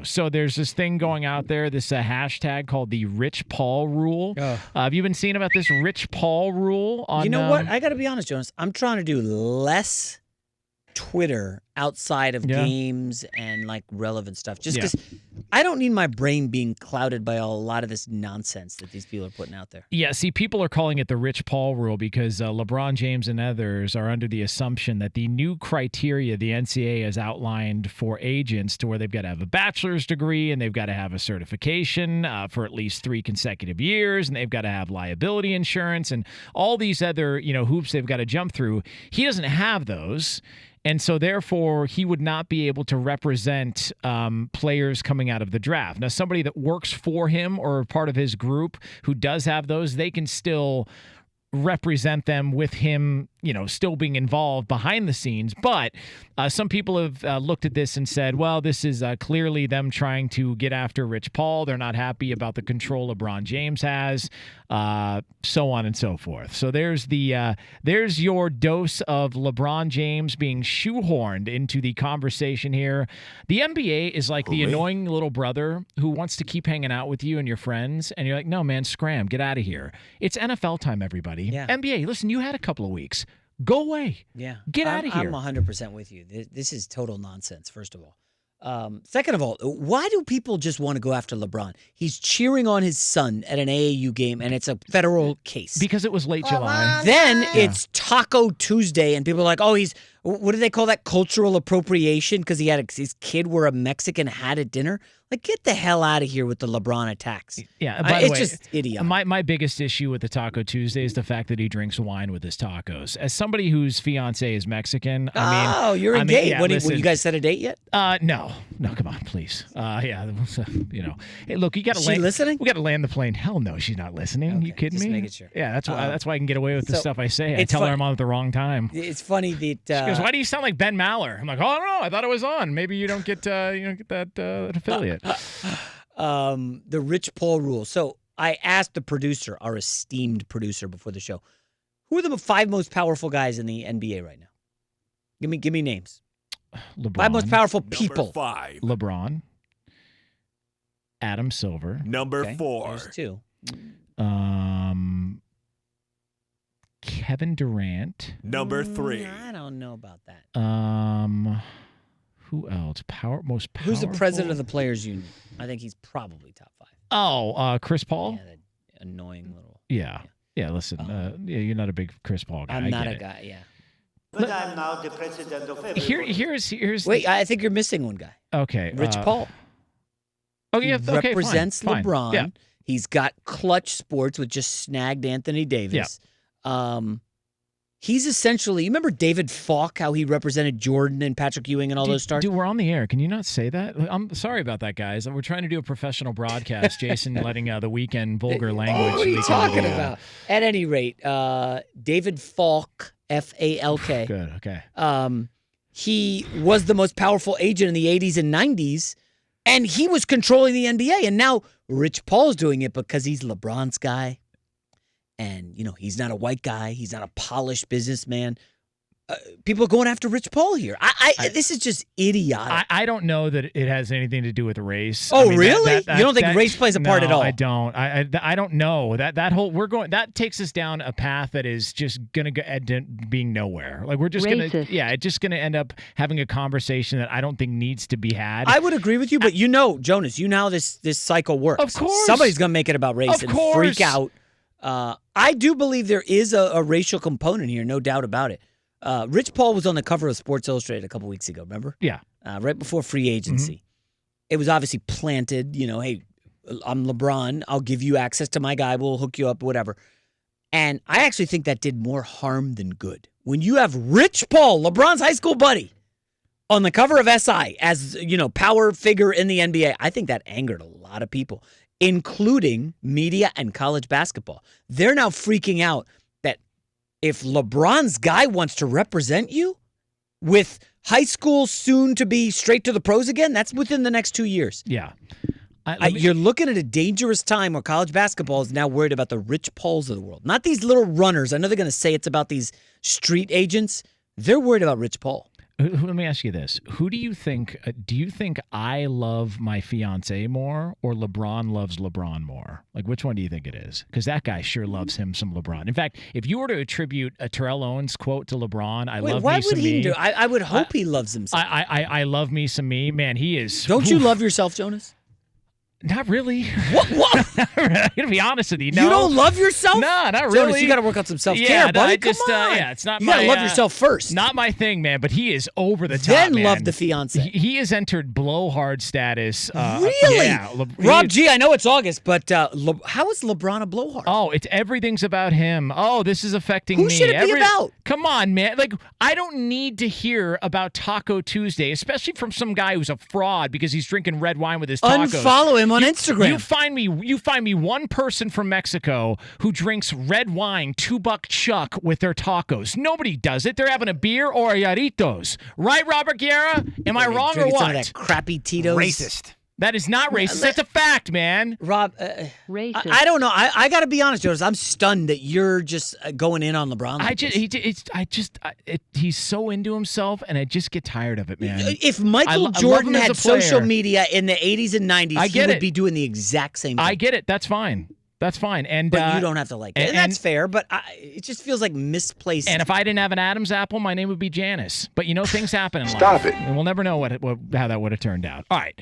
So there's this thing going out there, this hashtag called the Rich Paul Rule. Have you been seeing about this Rich Paul Rule? You know what? I got to be honest, Jonas. I'm trying to do less Twitter outside of games and like relevant stuff, just because I don't need my brain being clouded by a lot of this nonsense that these people are putting out there. Yeah, see, people are calling it the Rich Paul Rule because LeBron James and others are under the assumption that the new criteria the NCAA has outlined for agents, to where they've got to have a bachelor's degree and they've got to have a certification for at least 3 consecutive years, and they've got to have liability insurance and all these other hoops they've got to jump through. He doesn't have those. And so, therefore, he would not be able to represent players coming out of the draft. Now, somebody that works for him or part of his group who does have those, they can still represent them with him, still being involved behind the scenes. But some people have looked at this and said, well, this is clearly them trying to get after Rich Paul. They're not happy about the control LeBron James has, so on and so forth. So there's your dose of LeBron James being shoehorned into the conversation here. The NBA is like the annoying little brother who wants to keep hanging out with you and your friends, and you're like, no, man, scram, get out of here. It's NFL time, everybody. Yeah. NBA, listen, you had a couple of weeks. Go away. Yeah. Get out of here. I'm 100% with you. This is total nonsense, first of all. Second of all, why do people just want to go after LeBron? He's cheering on his son at an AAU game, and it's a federal case. Because it was late July. Then it's Taco Tuesday, and people are like, oh, what do they call that? Cultural appropriation? Because he had his kid wear a Mexican hat at dinner? Like, get the hell out of here with the LeBron attacks. Yeah, by the way, it's just idiotic. My biggest issue with the Taco Tuesday is the fact that he drinks wine with his tacos. As somebody whose fiance is Mexican, you're engaged. Yeah, what, you guys set a date yet? No, come on, please. Hey, look, you got to land. She listening? We got to land the plane. Hell no, she's not listening. Okay, You kidding just me? making sure. Yeah, that's why I can get away with the stuff I say. I tell her I'm on at the wrong time. It's funny that she goes, "Why do you sound like Ben Maller?" I'm like, "Oh, I don't know. I thought it was on. Maybe you don't get that affiliate." The Rich Paul Rule. So I asked the producer, our esteemed producer, before the show, who are the 5 most powerful guys in the NBA right now? Give me names. LeBron. 5 most powerful people. Number 5. LeBron. Adam Silver. Number 4. There's 2. Kevin Durant. Number 3. I don't know about that. Who else? Most powerful. Who's the president of the Players Union? I think he's probably top 5. Oh, Chris Paul. Yeah, that annoying little. Yeah. Listen, you're not a big Chris Paul guy. I'm not a guy. Yeah. But I'm now the president of everyone. Here's. Wait, I think you're missing one guy. Okay. Rich Paul. Oh yeah. He Okay. represents fine. LeBron. Yeah. He's got clutch sports with just snagged Anthony Davis. Yeah. He's essentially, you remember David Falk, how he represented Jordan and Patrick Ewing and all those stars? Dude, we're on the air. Can you not say that? I'm sorry about that, guys. We're trying to do a professional broadcast. Jason letting the weekend vulgar language. What are you talking about? At any rate, David Falk, F-A-L-K. Good, okay. He was the most powerful agent in the 80s and 90s, and he was controlling the NBA. And now Rich Paul's doing it because he's LeBron's guy. And, he's not a white guy. He's not a polished businessman. People are going after Rich Paul here. This is just idiotic. I don't know that it has anything to do with race. Oh, really? You don't think race plays a part at all? I don't. I don't know. That takes us down a path that is just going to end up being nowhere. Like we're just going to, it's just going to end up having a conversation that I don't think needs to be had. I would agree with you, but Jonas, how this cycle works. Of course. Somebody's going to make it about race and freak out. I do believe there is a racial component here, no doubt about it. Rich Paul was on the cover of Sports Illustrated a couple weeks ago, remember? Yeah. Right before free agency. Mm-hmm. It was obviously planted, hey, I'm LeBron. I'll give you access to my guy. We'll hook you up, whatever. And I actually think that did more harm than good. When you have Rich Paul, LeBron's high school buddy, on the cover of SI as, power figure in the NBA, I think that angered a lot of people, including media and college basketball. They're now freaking out that if LeBron's guy wants to represent you with high school soon to be straight to the pros again, that's within the next 2 years. Yeah. You're looking at a dangerous time where college basketball is now worried about the Rich Pauls of the world. Not these little runners. I know they're going to say it's about these street agents. They're worried about Rich Paul. Let me ask you this: who do you think? Do you think I love my fiance more, or LeBron loves LeBron more? Like, which one do you think it is? Because that guy sure loves him some LeBron. In fact, if you were to attribute a Terrell Owens quote to LeBron, "I love why me some would he me." do? I would hope he loves himself. I love me some me. Man, he is. Don't you love yourself, Jonas? Not really. What? I'm gonna be honest with you. No. You don't love yourself? No, not Jonas, really. you got to work on some self-care, Yeah, no, buddy. I just, Come on. yeah, it's not you my. got to love yourself first. Not my thing, man. But he is over the top. Then man. love the fiance. He has entered blowhard status. Really? Yeah. Rob G, I know it's August, but how is LeBron a blowhard? Oh, everything's about him. Oh, this is affecting Who me. should it be about? Come on, man. Like, I don't need to hear about Taco Tuesday, especially from some guy who's a fraud because he's drinking red wine with his tacos. Unfollow him on Instagram. You find me one person from Mexico who drinks red wine, $2 chuck with their tacos. Nobody does it. They're having a beer or a Yarritos. Right, Robert Guerra? Am I wrong or Drinking what? some of that crappy Tito's. Racist. That is not racist. That's a fact, man. Rob, Racist. I don't know. I got to be honest, Jonas. I'm stunned that you're just going in on LeBron. Like He's so into himself, and I just get tired of it, man. If Michael I love Jordan him as had a player. social media in the 80s and 90s, I he get would it. be doing the exact same thing. I get it. That's fine. That's fine. And But you don't have to like it. And that's fair, but it just feels like misplaced. And if I didn't have an Adam's apple, my name would be Janice. But things happen in life. Stop it. And we'll never know how that would have turned out. All right.